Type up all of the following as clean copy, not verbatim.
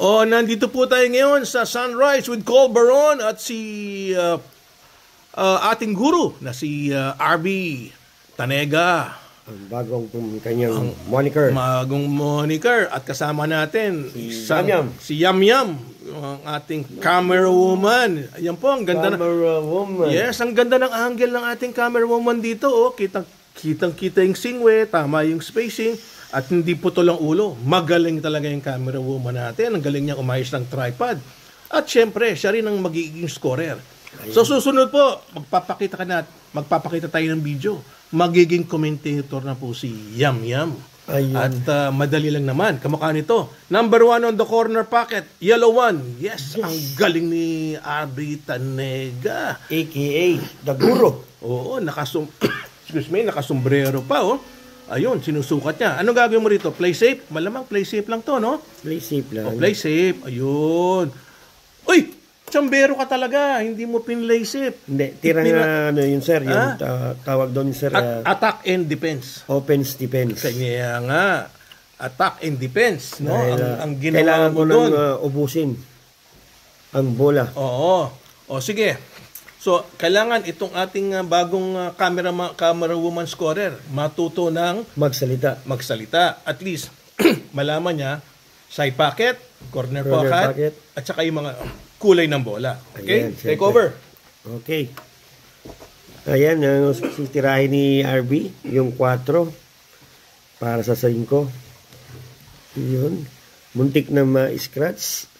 Nandito po tayo ngayon sa Sunrise with Cole Baron at si ating guru na si RB Tanega. Ang bagong kanyang moniker. Bagong moniker. At kasama natin si Yam Yam, ang ating camera woman. Ayan po, ang ganda camera woman. Yes, ang ganda ng angle ng ating camera woman dito. Kitang-kita yung singwe, tama yung spacing. At hindi putol ang ulo. Magaling talaga yung camera woman natin. Ang galing niya umayos ng tripod. At syempre, siya rin ang magiging scorer. So susunod po, magpapakita tayo ng video. Magiging commentator na po si Yam Yam. Ayun. At madali lang naman. Kamukha nito. Number 1 on the corner pocket. Yellow 1. Yes, ang galing ni RB Tanega. A.K.A. The Guru. Oo, nakasombrero pa, oh. Ayun, sinusukat niya. Ano gagawin mo rito? Play safe? Malamang play safe lang to, no? Play safe lang. Play safe. Ayun. Uy! Tsambero ka talaga. Hindi mo pinlay safe. Hindi. Yun, sir. Yung tawag doon, sir. Attack and defense. Offense, defense. Kanya nga. Attack and defense, no? Ang ginawa kailangan mo doon. Ubusin ang bola. Oo. O, sige. So, kailangan itong ating bagong camera woman scorer matuto ng magsalita. At least, malaman niya side pocket, corner pocket, at saka yung mga kulay ng bola. Okay? Ayan, take over. Okay. Ayan, ang tirahin ni RB, yung 4 para sa 5. Yun. Muntik na ma-scratch.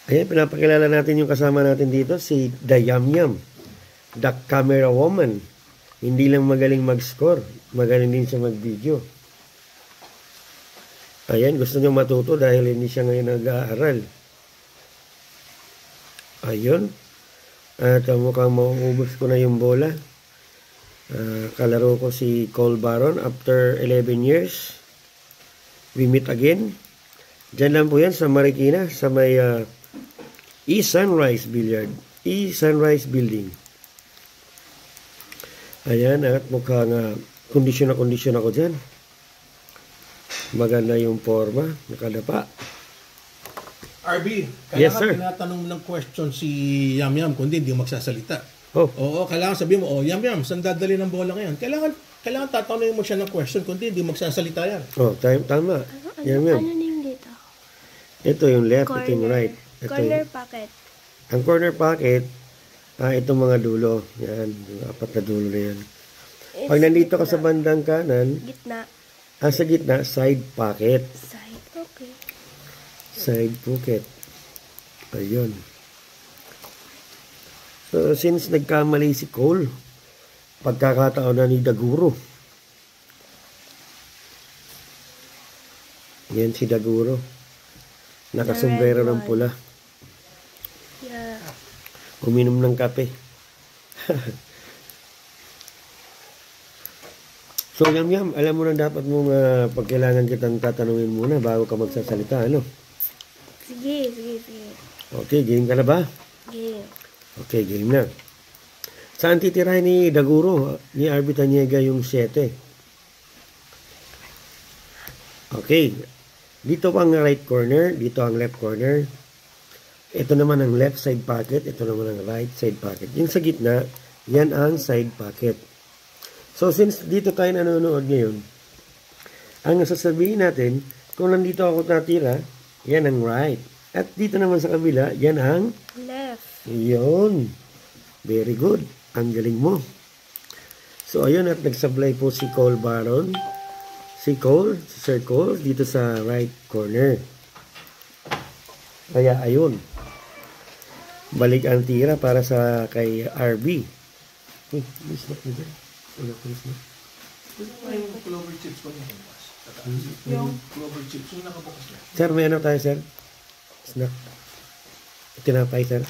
Ayan, pinapakilala natin yung kasama natin dito, si The Yam Yam, the camera woman. Hindi lang magaling mag-score, magaling din siya mag-video. Ayan, gusto nyo matuto dahil hindi siya ngayon nag-aaral. Ayun. At mukhang mauubos ko na yung bola. Kalaro ko si Cole Baron after 11 years. We meet again. Diyan lang po yan sa Marikina, sa may Sunrise Billiard. Sunrise Building. Ayan, at mukhang kondisyon ako dyan. Maganda yung forma, nakadapa. RB, yes, sir. Tinatanong ng question si Yam Yam, kundi hindi magsasalita. Oh. Oo, kailangan sabihin mo, Yam Yam, saan dadali ng bola ngayon? Kailangan tatanungin mo siya ng question, kundi hindi magsasalita yan. Oh, tama. Yam Yam. Ano yung dito? Ito yung left, ito yung right. Corner pocket. Ang corner pocket, itong mga dulo. Yan, yung 4 na dulo na yan. Pag nandito ka sa bandang kanan, Gitna. sa gitna, side pocket. Side, okay. Side pocket. Ayun. So, since nagkamali si Cole, pagkakataon na ni Daguro. Yan si Daguro. Nakasombrero ng pula. Yeah. Uminom ng kape. So, Yam Yam, alam mo na dapat mong pag kailangan kitang tatanungin muna bago ka magsasalita, ano? Sige. Okay, game ka na ba? Game. Okay, game na. Saan titirahin ni Daguro, ni RB Tanega yung 7? Okay. Dito ang right corner, dito ang left corner. Ito naman ang left side pocket, ito naman ang right side pocket. Yung sa gitna, yan ang side pocket. So, since dito tayo nanonood ngayon, ang sasabihin natin, kung nandito ako natira, yan ang right. At dito naman sa kabila, yan ang Left. yun. Very good. Ang galing mo. So, ayun at nagsablay po si Cole Baron. Si Sir Cole, dito sa right corner. Kaya, ayun. Balik ang tira para sa kay RB. Hey, miss na po dyan. Yung clover chips ko yung clover chips, yung nakabukas na. Sir, may ano tayo, sir? Snack. Tinapay, sir.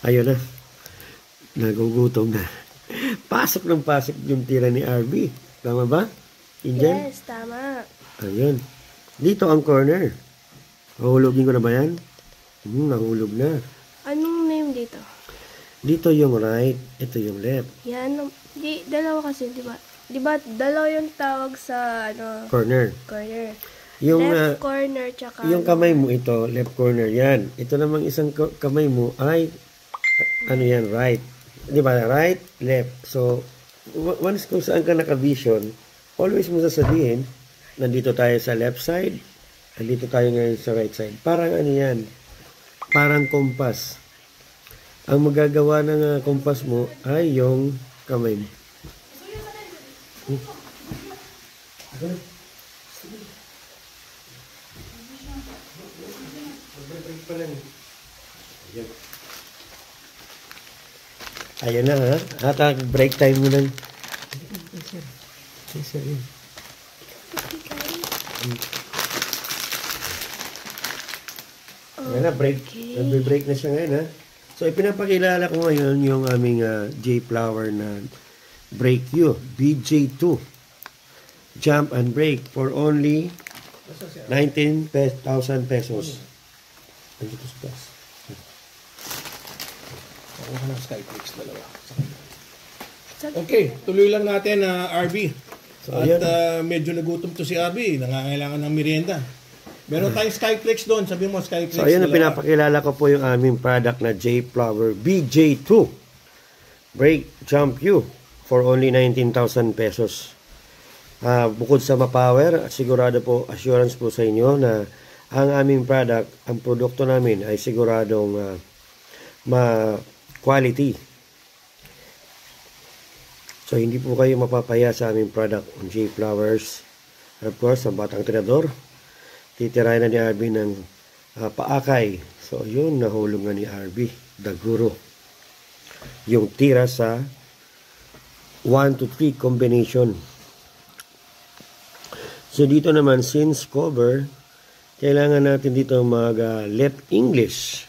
Ayun na. Nagugutom na. Pasok yung tira ni RB. Tama ba? Indian? Yes, tama. Ayun. Dito ang corner. Nahulugin ko na ba yan? Nahulog na. Anong name dito? Dito yung right. Ito yung left. Yan. Dalawa kasi, di ba? Di ba, dalawa yung tawag sa, corner. corner. Yung, Left corner, tsaka, yung kamay mo ito, left corner yan. Ito namang isang kamay mo ay, ano yan, right. Di ba? Right, left. So, once kung saan ka naka-vision, always mo sasabihin, nandito tayo sa left side, nandito tayo ngayon sa right side. Parang ano yan, parang compass. Ang magagawa ng compass mo ay yung kamay mo. Ayan na ha. At break time mo lang. Ayan na, break. Nagbe-break na siya ngayon ha. So, ipinapakilala ko ngayon yung aming J-Flower na Brake U, BJ2. Jump and brake for only 19,000 pesos. Ako ka ng Skyflex dalawa. Okay, tuloy lang natin RB. So, At medyo nagutom to si RB, nangangailangan ng merienda. Meron tayong Skyflex doon, sabi mo Skyflex. So, ayan na pinapakilala ko po yung aming product na J-Flower BJ2 Brake Jump U for only 19,000 pesos. Bukod sa mapower, sigurado po, assurance po sa inyo na ang aming product, ang produkto namin ay siguradong quality. So, hindi po kayo mapapaya sa aming product, J-Flowers. Of course, ang batang tinador, titirahin na ni RB ng paakay. So, yun, nahulog na ni RB, the guru. Yung tira sa 1 to 3 combination. So, dito naman, since cover, kailangan natin dito left English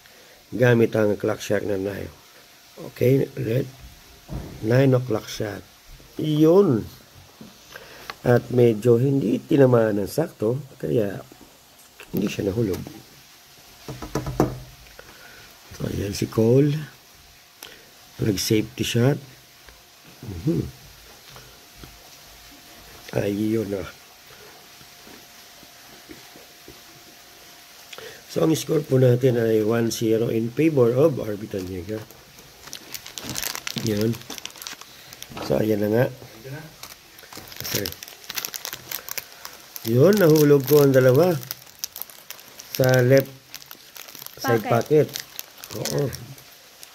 gamit ang clock shot na 9. Okay, let 9 o'clock shot. Yun. At medyo hindi tinamaan ng sakto, kaya hindi siya nahulog. So, ayan si Cole. Nag-safety shot. Ayun na. So, ang score po natin ay 1-0 in favor of RB Tanyega. Yan. So, ayan na nga. Okay. Yun, nahulog ko ang dalawa sa left side pocket. Oo.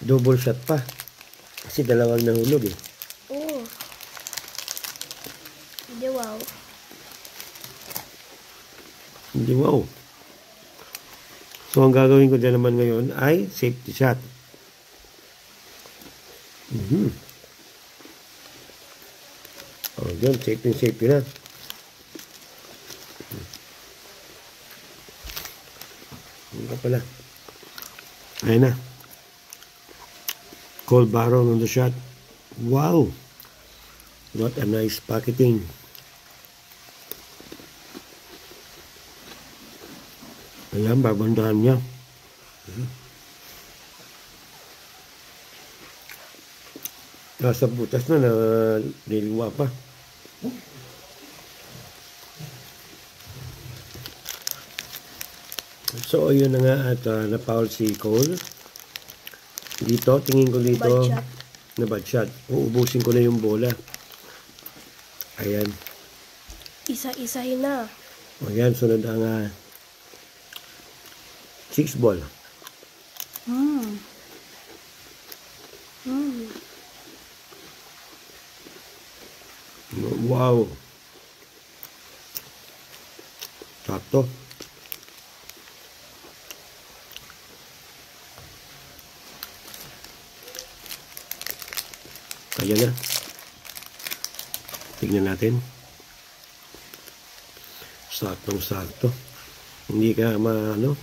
Double shot pa. Kasi dalawang nahulog eh. Oh. Hindi wow. Hindi wow. So, ang gagawin ko dyan naman ngayon ay safety shot. Oh, yun. Safety na. Ano pala? Ayun na. Cole Barron on the shot. Wow! What a nice pocketing. Ayan, babandahan niya. Nasa butas na niliwa pa. So, ayun na nga at na-foul si Cole. Dito, tingin ko dito na bad shot. Uubusin ko na yung bola. Ayan. Isa-isahin na. Ayan, sunod ang 6 ball. Wow. Sakto. Ayan na. Tignan natin. Saktong-sakto. Hindi ka ma-error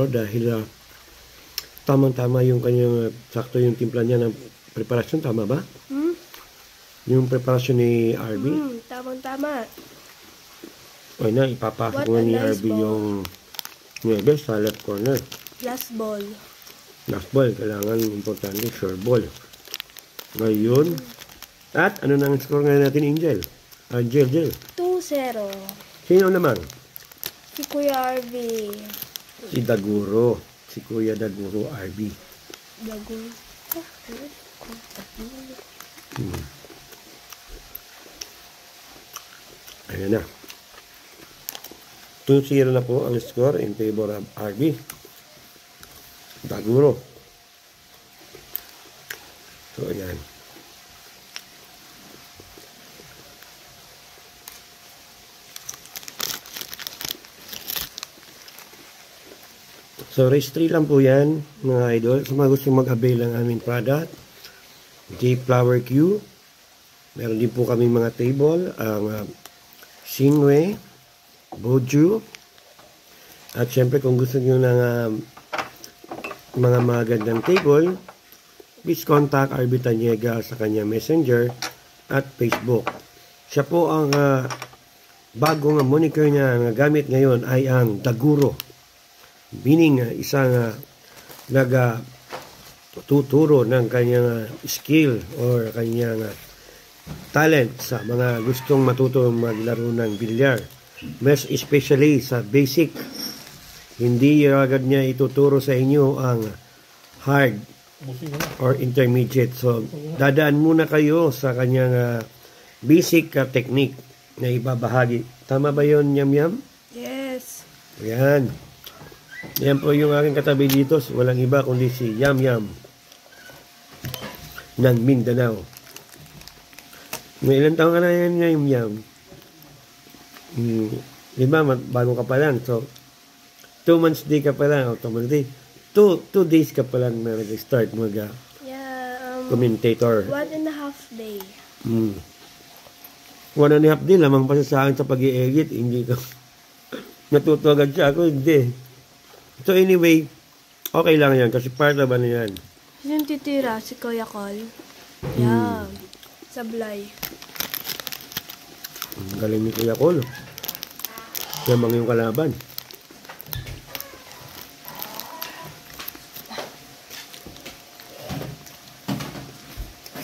dahil tamang-tama yung kanyang sakto yung timpla niya ng preparasyon. Tama ba? Yung preparasyon ni RB? Tamang-tama. O na, ipapasok nga ni RB yung 9 sa left corner. Last ball. Last ball. Kailangan importante, sure ball. Ngayon, At ano na ang score ngayon natin, Angel? Angel. 2-0. Sino naman? Si Kuya RV. Si Daguro. Si Kuya Daguro RB. Dagol. Ayan na. 2-0 na po ang score in favor of RB. Daguro. So, ayan. So, race 3 lang po yan, mga idol. Sa mga gusto mag-avail ng aming product, J-Flower Q. Meron din po kami mga table, ang Singwe, Boju. At syempre, kung gusto nyo ng mga magandang table, please contact RB Tanyega sa kanya Messenger at Facebook. Siya po ang bagong moniker niya na gamit ngayon ay ang Daguro. Meaning, isang tuturo ng kanyang skill or kanyang talent sa mga gustong matuto maglaro ng bilyar. Mas especially sa basic. Hindi agad niya ituturo sa inyo ang hard or intermediate. So, dadaan muna kayo sa kanyang basic technique na ibabahagi. Tama ba yun, Yam? Yes. Ayan. Yan po yung aking katabi dito. Walang iba kundi si Yam ng Mindanao. May ilang taon ka na yan ngayon, Yam? Diba, bago ka pa lang. So, 2 months day ka pa lang. 2 days ka pa lang na nag-start commentator. 1.5 day. 1.5 day, lamang pa sa akin sa pag-i-edit. Hindi ko natuto agad siya. Ako, hindi. So anyway, okay lang yan kasi part na ba na yan? Yung titira, si Kuya Col. Yan. Sablay. Ang galing ni Kuya Col. Yamang yung kalaban.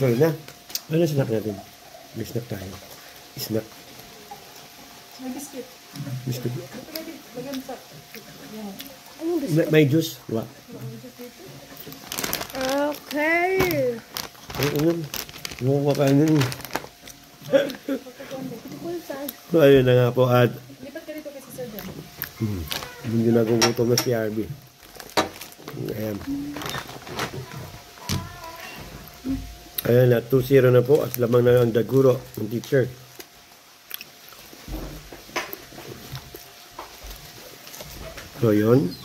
Sorry na. Ano snack natin? May snack tayo. Snack. May biscuit. Biscuit. Anong gusto? May juice. Diba? Okay. Ano? Ano ka nun? Saan? So, ayun na nga po. At Lipat ka dito kasi sir dyan. hindi nagugutom na si RB. Ayan. Ayan na. 2-0 na po. At lamang na ang Daguro. Ang teacher. So, yun.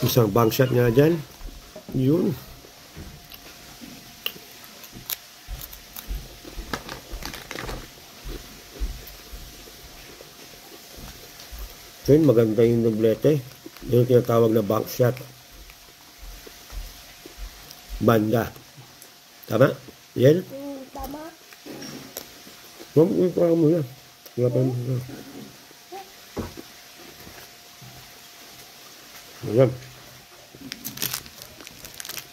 Isang bank shot nga dyan. Yun. So, yun, maganda yung doblete. Yung tinatawag na bank shot. Banda. Tama? Yan? Tama. Huwag pa muna. Wala pa muna. Ayan.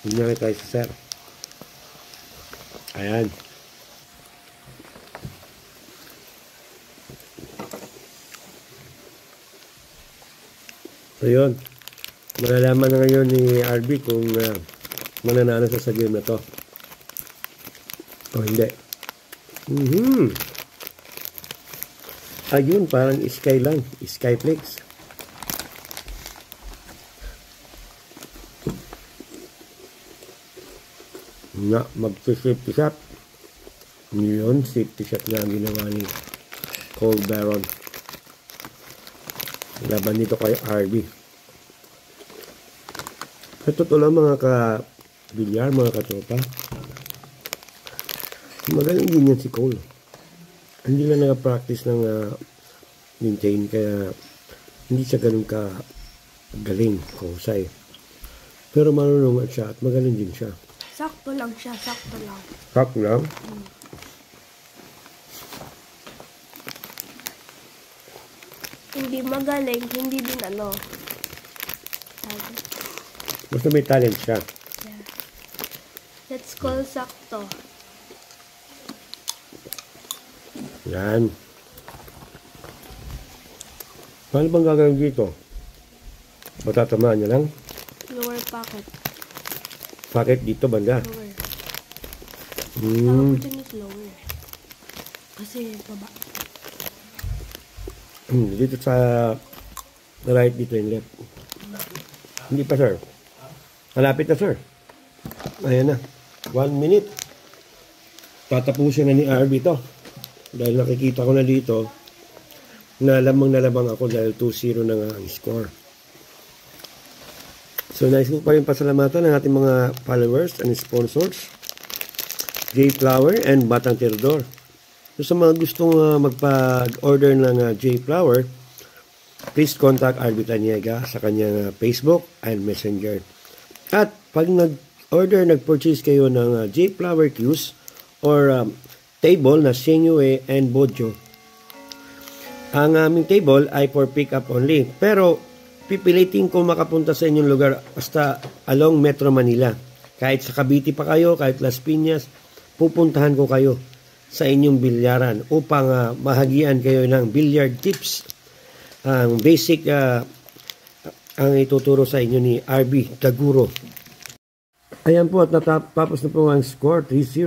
Kunyari tayo sa sir. Ayan. So yun. Malalaman na ngayon ni RB kung mananalo sa game na to. O hindi. Ayun, parang sky lang. Skyflex. Na mag-safety shot. Yun, safety shot na ang ginawa ni Cole Baron. Laban dito kay RB. Sa totoo lang mga ka-bilyar, mga katropa, magaling din yan si Cole. Hindi lang nag-practice ng maintain, kaya hindi siya ganun ka-galing, kahusay. Pero marunong siya at magaling din siya. Sakto lang siya, sakto lang. Sakto lang? Hindi magaling, hindi din ano. Basta may talent siya. Yeah. Let's call sakto. Yan. Paano bang gagawin dito? Matatamaan niya lang. Lower pocket. Bakit dito banda? Lower. Tawag Hmm. ko dyan is lower. Kasi baba. Dito sa right, dito yung left. Hindi pa, sir. Malapit na, sir. Ayan na. 1 minute. Tatapusin na ni RB to. Dahil nakikita ko na dito na lamang ako dahil 2-0 na nga ang score. So, nais ko pa rin pasalamatan ng ating mga followers and sponsors. J Flower and Batang Tirador. So, sa mga gustong magpa-order ng J Flower, please contact RB Taniega sa kanyang Facebook and Messenger. At pag nag-purchase kayo ng J Flower Cues or table na Senyue and Bojo, ang aming table ay for pick up only. Pero pipilitin ko makapunta sa inyong lugar basta along Metro Manila. Kahit sa Cavite pa kayo, kahit Las Piñas, pupuntahan ko kayo sa inyong bilyaran upang mahagian kayo ng billiard tips. Ang basic ang ituturo sa inyo ni RB Taguro. Ayan po at natapos na po ang score 3-0.